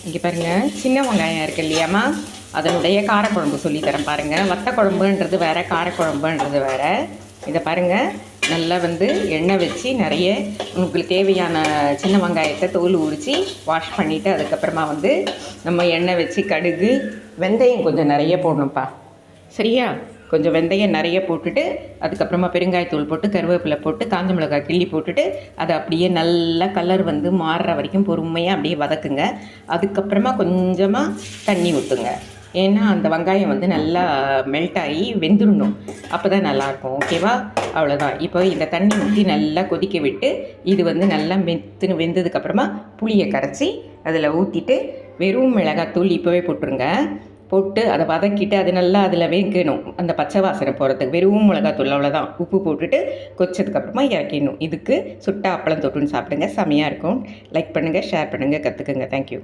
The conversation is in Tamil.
இங்கே பாருங்கள், சின்ன வெங்காயம் இருக்குது இல்லையாம்மா, அதனுடைய காரக்குழம்பு சொல்லித்தரேன் பாருங்கள். வத்த குழம்புன்றது வேறு, காரக்குழம்புன்றது வேறு. இதை பாருங்கள், நல்லா எண்ணெய் வச்சு நிறைய உங்களுக்கு தேவையான சின்ன வெங்காயத்தை தோல் உரித்து வாஷ் பண்ணிவிட்டு அதுக்கப்புறமா நம்ம எண்ணெய் வச்சு கடுகு வெந்தயம் கொஞ்சம் நிறைய போடணும்ப்பா, சரியா? கொஞ்சம் வெந்தயம் நிறைய போட்டுட்டு அதுக்கப்புறமா பெருங்காயத்தூள் போட்டு கருவேப்பிலை போட்டு காஞ்ச மிளகாய் கிள்ளி போட்டுட்டு அதை அப்படியே நல்லா கலர் மாறுற வரைக்கும் பொறுமையாக அப்படியே வதக்குங்க. அதுக்கப்புறமா கொஞ்சமாக தண்ணி ஊற்றுங்க. ஏன்னா அந்த வெங்காயம் நல்லா மெல்ட் ஆகி வெந்துடணும், அப்போ தான் நல்லாயிருக்கும். ஓகேவா? அவ்வளோதான். இப்போ இந்த தண்ணி ஊற்றி நல்லா கொதிக்க விட்டு இது நல்லா வெந்ததுக்கப்புறமா புளியை கரைச்சி அதில் ஊற்றிட்டு வெறும் மிளகாத்தூள் இப்போவே போட்டுருங்க. போட்டு அதை வதக்கிட்டு அது நல்லா அதில் வேகணும், அந்த பச்சை வாசனை போகிறதுக்கு. வெறும் மிளகாத்தூள் அவ்வளோதான். உப்பு போட்டுட்டு கொச்சதுக்கப்புறமா இறக்கிடணும். இதுக்கு சுட்டா அப்பளம் தொட்டுன்னு சாப்பிடுங்க, செமையாக இருக்கும். லைக் பண்ணுங்கள், ஷேர் பண்ணுங்கள், கற்றுக்குங்க. தேங்க்யூ.